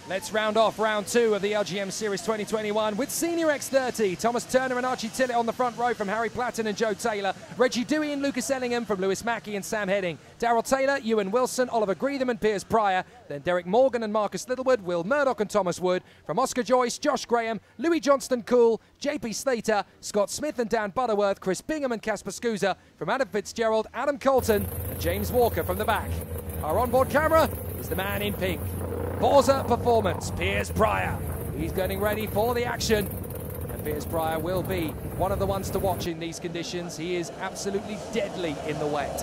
Let's round off round 2 of the LGM Series 2021 with Senior X30. Thomas Turner and Archie Tillett on the front row from Harry Platten and Joe Taylor. Reggie Dewey and Lucas Ellingham from Lewis Mackey and Sam Heading. Daryl Taylor, Ewan Wilson, Oliver Greetham and Piers Pryor. Then Derek Morgan and Marcus Littlewood, Will Murdoch and Thomas Wood. From Oscar Joyce, Josh Graham, Louis Johnston-Cool, JP Slater, Scott Smith and Dan Butterworth, Chris Bingham and Casper Scusa. From Adam Fitzgerald, Adam Colton and James Walker from the back. Our onboard camera is the man in pink. Forza Performance, Piers Pryor. He's getting ready for the action. And Piers Pryor will be one of the ones to watch in these conditions. He is absolutely deadly in the wet.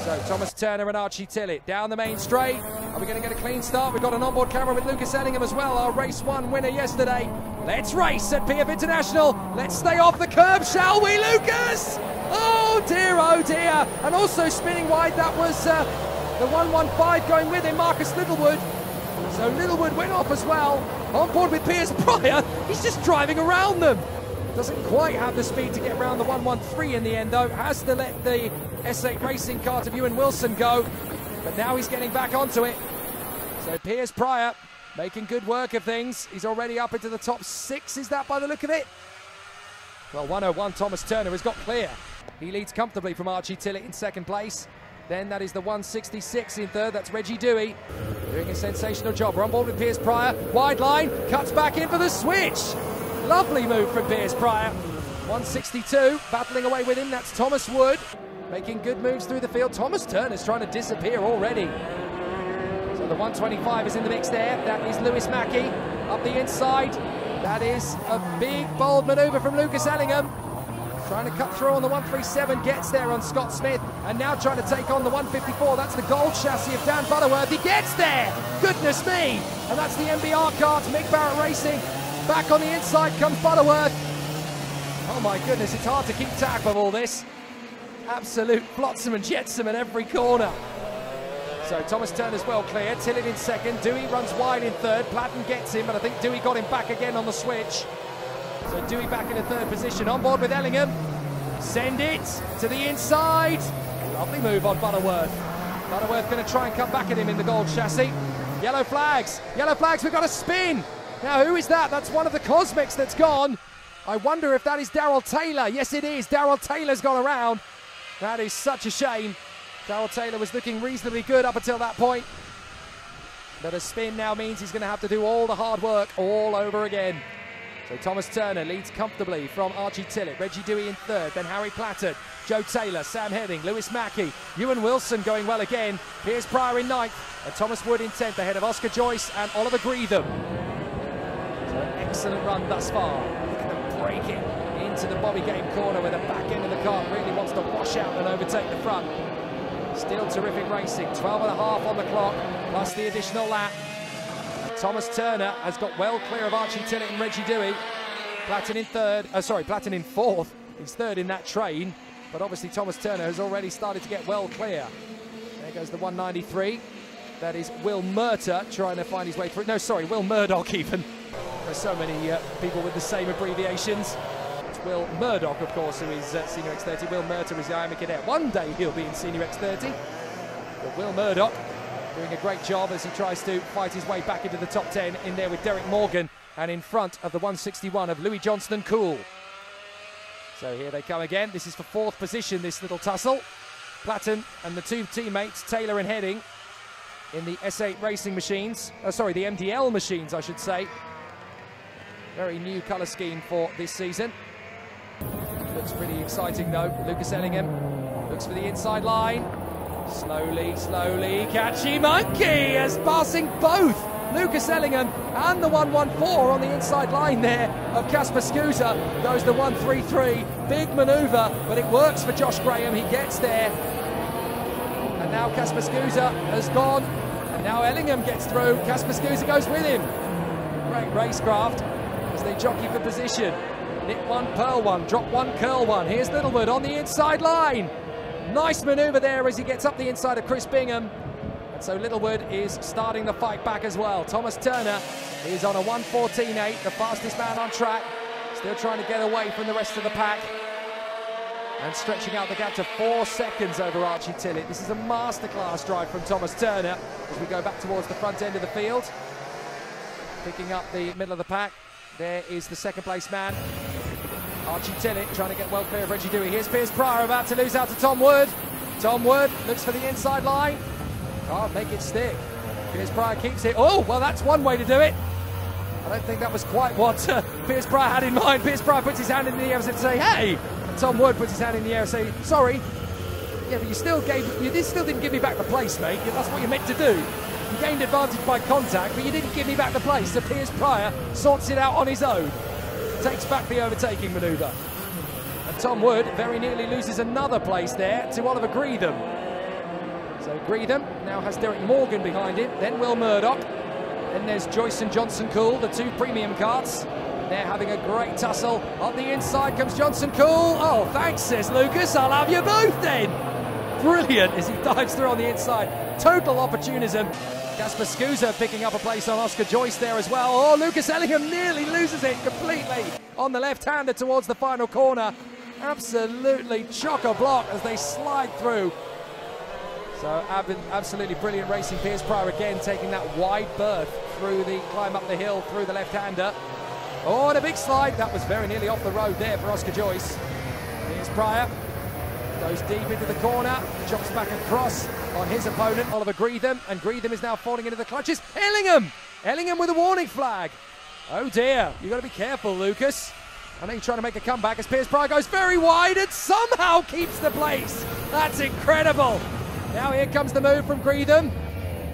So Thomas Turner and Archie Tillett down the main straight. Are we going to get a clean start? We've got an onboard camera with Lucas Ellingham as well, our race 1 winner yesterday. Let's race at PF International. Let's stay off the curb, shall we, Lucas? Oh dear, oh dear. And also spinning wide, that was the 115 going with him, Marcus Littlewood. So Littlewood went off as well. On board with Piers Pryor. He's just driving around them. Doesn't quite have the speed to get around the 113 in the end, though. Has to let the S8 racing car to Ewan Wilson go. But now he's getting back onto it. So Piers Pryor making good work of things. He's already up into the top 6, is that by the look of it? Well, 101 Thomas Turner has got clear. He leads comfortably from Archie Tillett in second place. Then that is the 166 in third. That's Reggie Dewey doing a sensational job. We're on board with Piers Pryor. Wide line, cuts back in for the switch. Lovely move from Piers Pryor. 162, battling away with him. That's Thomas Wood, making good moves through the field. Thomas Turner's trying to disappear already. So the 125 is in the mix there. That is Lewis Mackey up the inside. That is a big, bold manoeuvre from Lucas Ellingham. Trying to cut through on the 137, gets there on Scott Smith, and now trying to take on the 154. That's the gold chassis of Dan Butterworth. He gets there! Goodness me! And that's the MBR car to Mick Barrett Racing. Back on the inside comes Butterworth. Oh my goodness, it's hard to keep track of all this. Absolute flotsam and jetsam at every corner. So Thomas Turner's well clear. Tillett in second. Dewey runs wide in third. Platten gets him, but I think Dewey got him back again on the switch. So Dewey back in a third position, on board with Ellingham. Send it to the inside. Lovely move on Butterworth. Butterworth going to try and come back at him in the gold chassis. Yellow flags, we've got a spin. Now who is that? That's one of the Cosmics that's gone. I wonder if that is Daryl Taylor. Yes it is, Daryl Taylor's gone around. That is such a shame. Daryl Taylor was looking reasonably good up until that point. But a spin now means he's going to have to do all the hard work all over again. So Thomas Turner leads comfortably from Archie Tillett, Reggie Dewey in third, then Harry Platten, Joe Taylor, Sam Heading, Lewis Mackey, Ewan Wilson going well again, Piers Pryor in ninth, and Thomas Wood in 10th ahead of Oscar Joyce and Oliver Greetham. So an excellent run thus far. Look at them breaking into the Bobby Game corner where the back end of the car really wants to wash out and overtake the front. Still terrific racing, 12.5 on the clock, plus the additional lap. Thomas Turner has got well clear of Archie Tillett and Reggie Dewey. Platten in Platten in fourth. He's third in that train, but obviously Thomas Turner has already started to get well clear. There goes the 193. That is Will Murta trying to find his way through. No, sorry, Will Murdoch even. There's so many people with the same abbreviations. It's Will Murdoch, of course, who is Senior X30. Will Murta is the Army Cadet. One day he'll be in Senior X30. But Will Murdoch doing a great job as he tries to fight his way back into the top 10 in there with Derek Morgan and in front of the 161 of Louis Johnston-Cool. So here they come again. This is for fourth position, this little tussle. Platten and the two teammates, Taylor and Heading, in the S8 racing machines. The MDL machines, I should say. Very new colour scheme for this season. Looks pretty exciting though. Lucas Ellingham looks for the inside line. Slowly, slowly, catchy monkey as passing both Lucas Ellingham and the 114 on the inside line there of Casper Scusa. Goes the 133, big manoeuvre, but it works for Josh Graham, he gets there. And now Casper Scusa has gone, and now Ellingham gets through, Casper Scusa goes with him. Great racecraft as they jockey for position. Nip one, pearl one, drop one, curl one. Here's Littlewood on the inside line. Nice manoeuvre there as he gets up the inside of Chris Bingham. And so Littlewood is starting the fight back as well. Thomas Turner is on a 1:14.8, the fastest man on track. Still trying to get away from the rest of the pack. And stretching out the gap to 4 seconds over Archie Tillett. This is a masterclass drive from Thomas Turner as we go back towards the front end of the field. picking up the middle of the pack. There is the second place man, Archie Tillett, trying to get well clear of Reggie Dewey. Here's Piers Pryor about to lose out to Tom Wood. Tom Wood looks for the inside line. Can't make it stick. Piers Pryor keeps it. Oh, well, that's one way to do it. I don't think that was quite what Piers Pryor had in mind. Piers Pryor puts his hand in the air and say, hey! And Tom Wood puts his hand in the air and say, sorry. Yeah, but you still didn't give me back the place, mate. That's what you're meant to do. You gained advantage by contact, but you didn't give me back the place. So Piers Pryor sorts it out on his own. Takes back the overtaking manoeuvre. And Tom Wood very nearly loses another place there to Oliver Greetham. So Greetham now has Derek Morgan behind him, then Will Murdoch. Then there's Joyce and Johnson Cool, the two premium carts. They're having a great tussle. On the inside comes Johnson Cool. Oh, thanks, says Lucas. I'll have you both then. Brilliant as he dives through on the inside. Total opportunism. Casper Scusa picking up a place on Oscar Joyce there as well. Oh, Lucas Ellingham nearly loses it completely on the left-hander towards the final corner. Absolutely chock-a-block as they slide through. So absolutely brilliant racing. Piers Pryor again taking that wide berth through the climb up the hill through the left-hander. Oh, and a big slide. That was very nearly off the road there for Oscar Joyce. Piers Pryor goes deep into the corner, chops back across on his opponent, Oliver Greetham, and Greetham is now falling into the clutches. Ellingham with a warning flag. Oh dear, you've got to be careful, Lucas. I know you're trying to make a comeback as Piers Pryor goes very wide and somehow keeps the place. That's incredible. Now here comes the move from Greetham.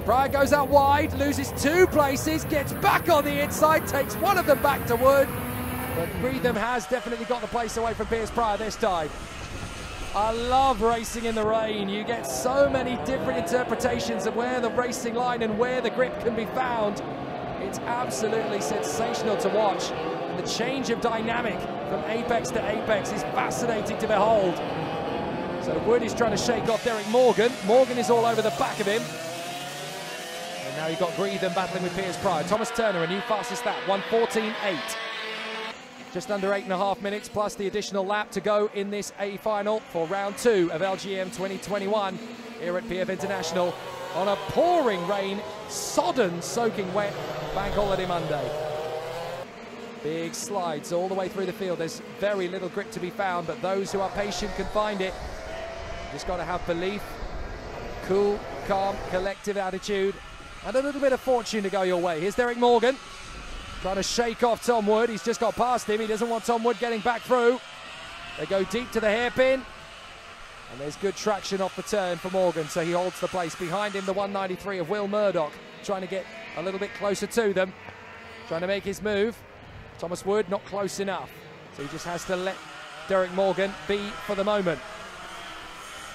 Pryor goes out wide, loses 2 places, gets back on the inside, takes one of them back to Wood. But Greetham has definitely got the place away from Piers Pryor this time. I love racing in the rain. You get so many different interpretations of where the racing line and where the grip can be found. It's absolutely sensational to watch. And the change of dynamic from apex to apex is fascinating to behold. So Wood is trying to shake off Derek Morgan. Morgan is all over the back of him. And now you've got Greetham battling with Piers Pryor. Thomas Turner, a new fastest lap, 1:14.8. Just under 8.5 minutes plus the additional lap to go in this A final for round 2 of LGM 2021 here at PF International on a pouring rain, sodden, soaking wet Bank Holiday Monday. Big slides all the way through the field. There's very little grip to be found, but those who are patient can find it. Just got to have belief, cool, calm, collective attitude, and a little bit of fortune to go your way. Here's Derek Morgan. Trying to shake off Tom Wood. He's just got past him. He doesn't want Tom Wood getting back through. They go deep to the hairpin. And there's good traction off the turn for Morgan, so he holds the place. Behind him, the 193 of Will Murdoch, trying to get a little bit closer to them. Trying to make his move. Thomas Wood not close enough. So he just has to let Derek Morgan be for the moment.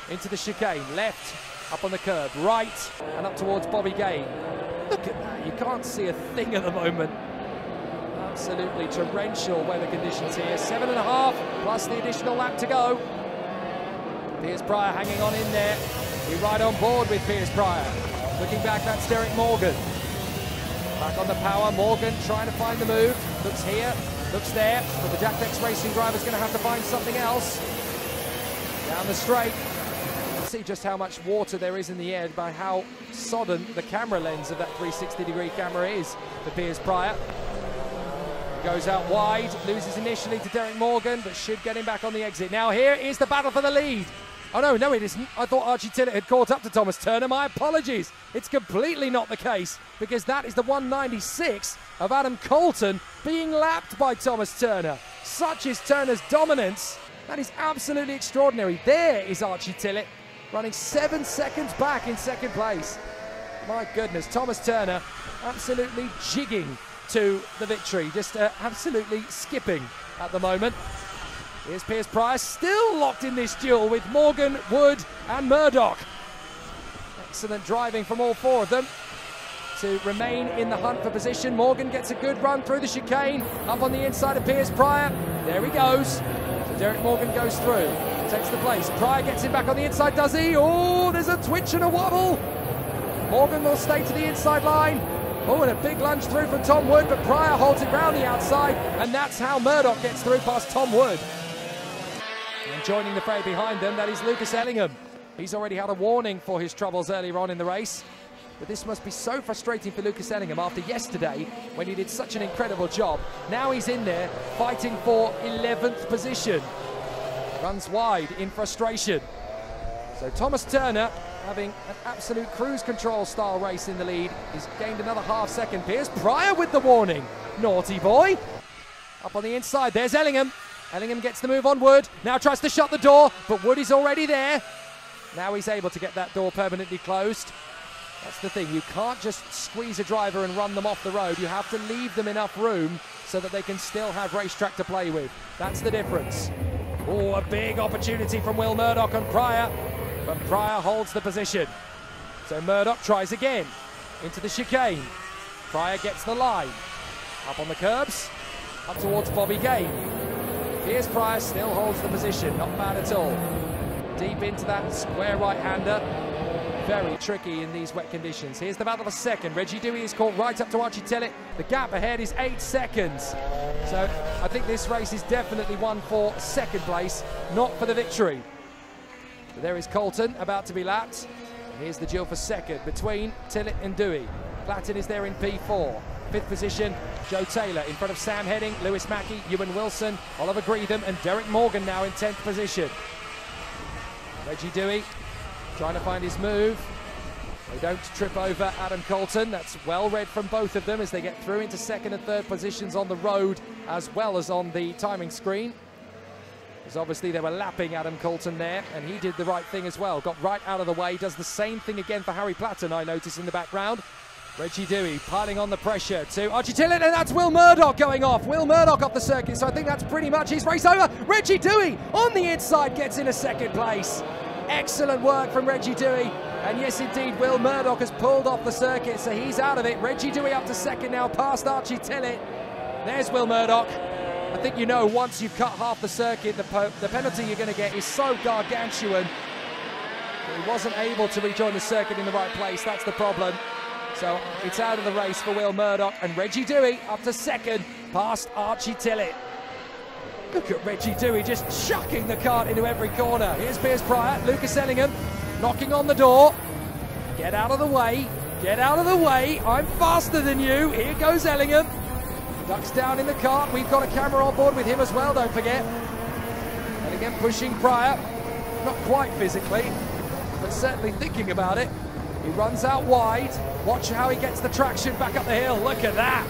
Into the chicane. Left, up on the curb. Right, and up towards Bobby Gay. Look at that. You can't see a thing at the moment. Absolutely torrential weather conditions here. 7.5 plus the additional lap to go. Piers Pryor hanging on in there. We're right on board with Piers Pryor. Looking back, that's Derek Morgan. Back on the power. Morgan trying to find the move. Looks here, looks there. But the Jack Dex Racing driver's going to have to find something else. Down the straight. See just how much water there is in the air by how sodden the camera lens of that 360-degree camera is for Piers Pryor. Goes out wide, loses initially to Derek Morgan, but should get him back on the exit. Now here is the battle for the lead. Oh no, it isn't. I thought Archie Tillett had caught up to Thomas Turner. My apologies. It's completely not the case, because that is the 196 of Adam Colton being lapped by Thomas Turner. Such is Turner's dominance. That is absolutely extraordinary. There is Archie Tillett running 7 seconds back in second place. My goodness, Thomas Turner absolutely jigging to the victory, just absolutely skipping at the moment. Here's Piers Pryor, still locked in this duel with Morgan, Wood and Murdoch. Excellent driving from all 4 of them to remain in the hunt for position. Morgan gets a good run through the chicane, up on the inside of Piers Pryor. There he goes. So Derek Morgan goes through, takes the place. Pryor gets him back on the inside, does he? Oh, there's a twitch and a wobble. Morgan will stay to the inside line. Oh, and a big lunge through from Tom Wood, but Pryor holds it round the outside, and that's how Murdoch gets through past Tom Wood. And joining the fray behind them, that is Lucas Ellingham. He's already had a warning for his troubles earlier on in the race. But this must be so frustrating for Lucas Ellingham after yesterday when he did such an incredible job. Now he's in there fighting for 11th position. Runs wide in frustration. So Thomas Turner, having an absolute cruise control style race in the lead, he's gained another half second. Piers Pryor with the warning. Naughty boy. Up on the inside, there's Ellingham. Ellingham gets the move on Wood. Now tries to shut the door, but Wood is already there. Now he's able to get that door permanently closed. That's the thing, you can't just squeeze a driver and run them off the road. You have to leave them enough room so that they can still have racetrack to play with. That's the difference. Oh, a big opportunity from Will Murdoch and Pryor, but Pryor holds the position. So Murdoch tries again, into the chicane. Pryor gets the line. Up on the curbs, up towards Bobby Gay. Piers Pryor still holds the position, not bad at all. Deep into that square right-hander. Very tricky in these wet conditions. Here's the battle for second. Reggie Dewey is caught right up to Archie Tillett. The gap ahead is 8 seconds. So I think this race is definitely one for second place, not for the victory. But there is Colton about to be lapped. And here's the duel for second between Tillett and Dewey. Platten is there in P4. 5th position, Joe Taylor in front of Sam Heading, Lewis Mackey, Ewan Wilson, Oliver Greetham and Derek Morgan now in 10th position. Reggie Dewey trying to find his move. They don't trip over Adam Colton. That's well read from both of them as they get through into second and third positions on the road as well as on the timing screen. Because obviously they were lapping Adam Colton there, and he did the right thing as well. Got right out of the way, does the same thing again for Harry Platten, I notice in the background. Reggie Dewey piling on the pressure to Archie Tillett, and that's Will Murdoch going off. Will Murdoch off the circuit, so I think that's pretty much his race over. Reggie Dewey on the inside gets into second place. Excellent work from Reggie Dewey. And yes, indeed, Will Murdoch has pulled off the circuit, so he's out of it. Reggie Dewey up to second now, past Archie Tillett. There's Will Murdoch. I think you know once you've cut half the circuit, the penalty you're going to get is so gargantuan. He wasn't able to rejoin the circuit in the right place. That's the problem. So it's out of the race for Will Murdoch, and Reggie Dewey up to second, past Archie Tillett. Look at Reggie Dewey just chucking the cart into every corner. Here's Piers Pryor, Lucas Ellingham knocking on the door. Get out of the way, get out of the way. I'm faster than you. Here goes Ellingham. Ducks down in the cart. We've got a camera on board with him as well, don't forget. Ellingham pushing Pryor. Not quite physically, but certainly thinking about it. He runs out wide. Watch how he gets the traction back up the hill. Look at that.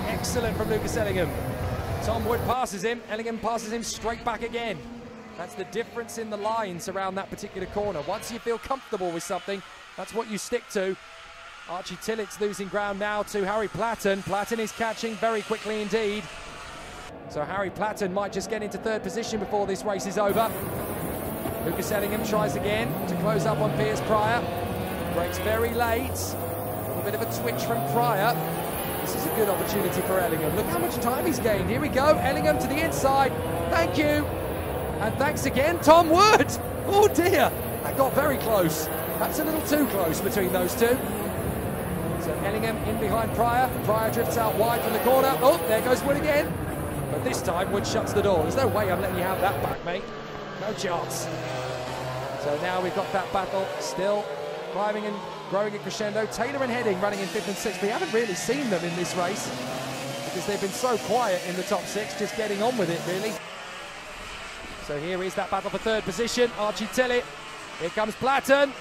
Excellent from Lucas Ellingham. Tom Wood passes him. Ellingham passes him straight back again. That's the difference in the lines around that particular corner. Once you feel comfortable with something, that's what you stick to. Archie Tillett's losing ground now to Harry Platten. Platten is catching very quickly indeed. So Harry Platten might just get into third position before this race is over. Lucas Ellingham tries again to close up on Piers Pryor. Breaks very late. A little bit of a twitch from Pryor. This is a good opportunity for Ellingham. Look how much time he's gained. Here we go. Ellingham to the inside. Thank you. And thanks again, Tom Wood. Oh dear. That got very close. That's a little too close between those two. So Ellingham in behind Pryor. Pryor drifts out wide from the corner. Oh, there goes Wood again. But this time Wood shuts the door. There's no way I'm letting you have that back, mate. No chance. So now we've got that battle still climbing and growing in crescendo. Taylor and Heading running in 5th and 6th. We haven't really seen them in this race because they've been so quiet in the top 6, just getting on with it, really. So here is that battle for third position. Archie Tillett. Here comes Platten.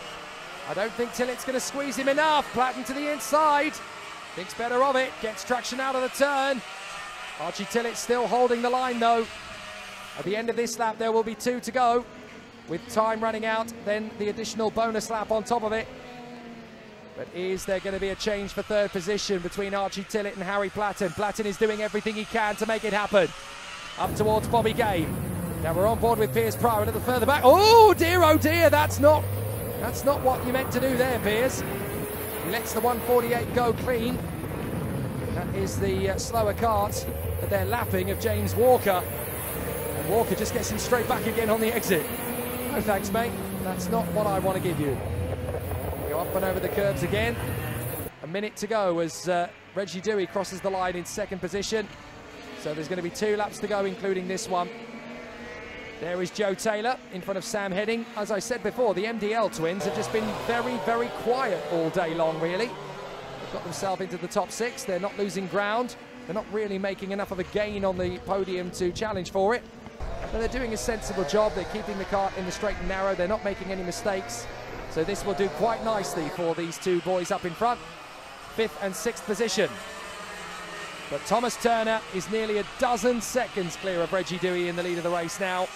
I don't think Tillett's going to squeeze him enough. Platten to the inside. Thinks better of it. Gets traction out of the turn. Archie Tillett still holding the line, though. At the end of this lap, there will be 2 to go. With time running out, then the additional bonus lap on top of it. But is there going to be a change for third position between Archie Tillett and Harry Platten? Platten is doing everything he can to make it happen. Up towards Bobby Gay. Now we're on board with Piers Pryor a little further back. Oh dear, that's not what you meant to do there, Piers. He lets the 148 go clean. That is the slower cart that they're lapping of James Walker. And Walker just gets him straight back again on the exit. No thanks, mate. That's not what I want to give you. Go up and over the curbs again. A minute to go as Reggie Dewey crosses the line in second position. So there's going to be 2 laps to go, including this one. There is Joe Taylor in front of Sam Heading. As I said before, the MDL twins have just been very, very quiet all day long, really. They've got themselves into the top 6. They're not losing ground. They're not really making enough of a gain on the podium to challenge for it. But they're doing a sensible job. They're keeping the cart in the straight and narrow. They're not making any mistakes. So this will do quite nicely for these two boys up in front. 5th and 6th position. But Thomas Turner is nearly a dozen seconds clear of Reggie Dewey in the lead of the race now.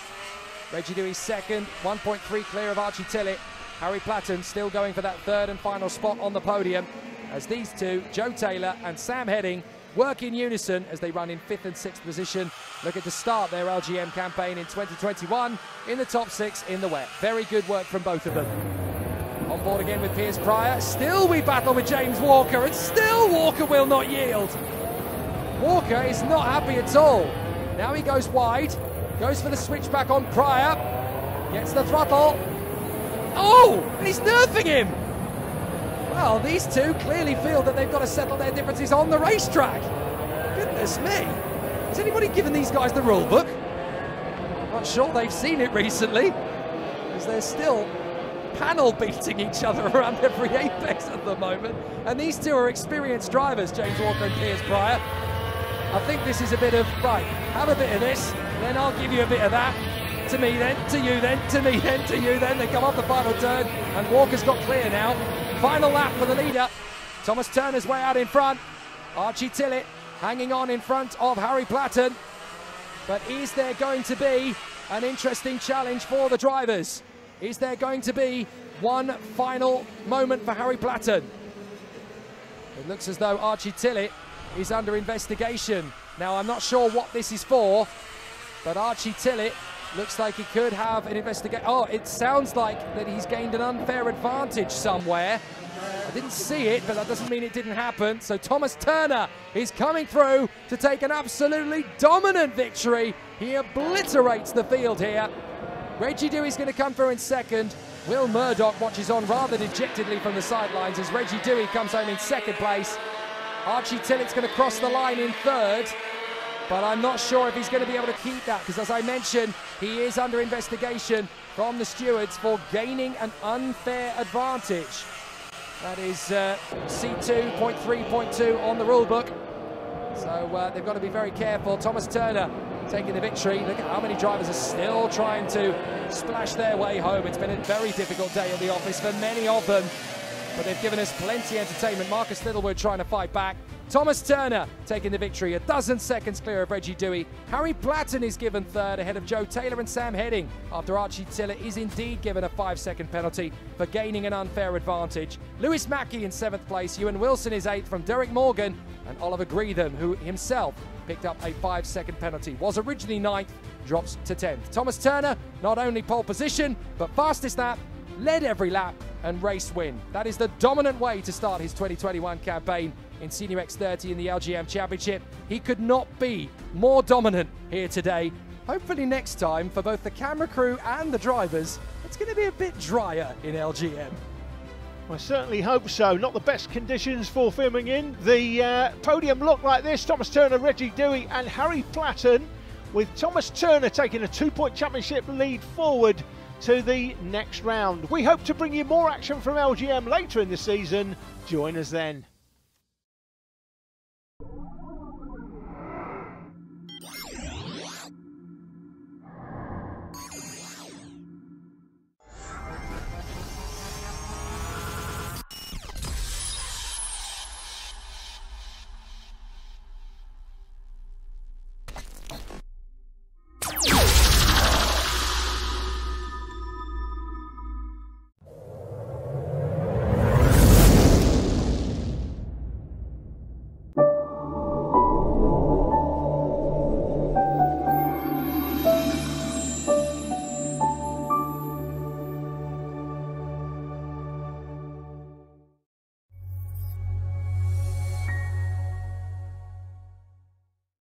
Reggie Dewey second, 1.3 clear of Archie Tillett. Harry Platten still going for that 3rd and final spot on the podium, as these two, Joe Taylor and Sam Heading, work in unison as they run in 5th and 6th position, looking to start their LGM campaign in 2021 in the top 6 in the wet. Very good work from both of them. On board again with Piers Pryor. Still we battle with James Walker, and still Walker will not yield. Walker is not happy at all. Now he goes wide, goes for the switchback on Pryor, gets the throttle. Oh, and he's nerfing him. Well, these two clearly feel that they've got to settle their differences on the racetrack. Goodness me. Has anybody given these guys the rule book? Not sure they've seen it recently, because they're still panel beating each other around every apex at the moment. And these two are experienced drivers, James Walker and Piers Pryor. I think this is a bit of, right, have a bit of this, then I'll give you a bit of that. To me then, to you then, to me then, to you then. They come off the final turn, and Walker's got clear now. Final lap for the leader. Thomas Turner's way out in front. Archie Tillett hanging on in front of Harry Platten. But is there going to be an interesting challenge for the drivers? Is there going to be one final moment for Harry Platten? It looks as though Archie Tillett is under investigation. Now, I'm not sure what this is for, but Archie Tillett looks like he could have an investigation. Oh, it sounds like that he's gained an unfair advantage somewhere. I didn't see it, but that doesn't mean it didn't happen. So Thomas Turner is coming through to take an absolutely dominant victory. He obliterates the field here. Reggie Dewey's going to come through in second. Will Murdoch watches on rather dejectedly from the sidelines as Reggie Dewey comes home in second place. Archie Tillett's going to cross the line in third, but I'm not sure if he's going to be able to keep that, because as I mentioned, he is under investigation from the stewards for gaining an unfair advantage. That is C2.3.2 on the rule book. So they've got to be very careful. Thomas Turner taking the victory. Look at how many drivers are still trying to splash their way home. It's been a very difficult day at the office for many of them, but they've given us plenty of entertainment. Marcus Littlewood trying to fight back. Thomas Turner taking the victory, a dozen seconds clear of Reggie Dewey. Harry Platten is given third ahead of Joe Taylor and Sam Heading, after Archie Tillett is indeed given a 5-second penalty for gaining an unfair advantage. Lewis Mackey in 7th place, Ewan Wilson is 8th from Derek Morgan, and Oliver Greetham, who himself picked up a 5-second penalty. Was originally 9th, drops to 10th. Thomas Turner, not only pole position, but fastest lap, led every lap, and race win. That is the dominant way to start his 2021 campaign in Senior X30 in the LGM Championship. He could not be more dominant here today. Hopefully next time, for both the camera crew and the drivers, it's going to be a bit drier in LGM. I certainly hope so. Not the best conditions for filming in. The podium looked like this: Thomas Turner, Reggie Dewey and Harry Platten, with Thomas Turner taking a 2-point championship lead forward to the next round. We hope to bring you more action from LGM later in the season. Join us then.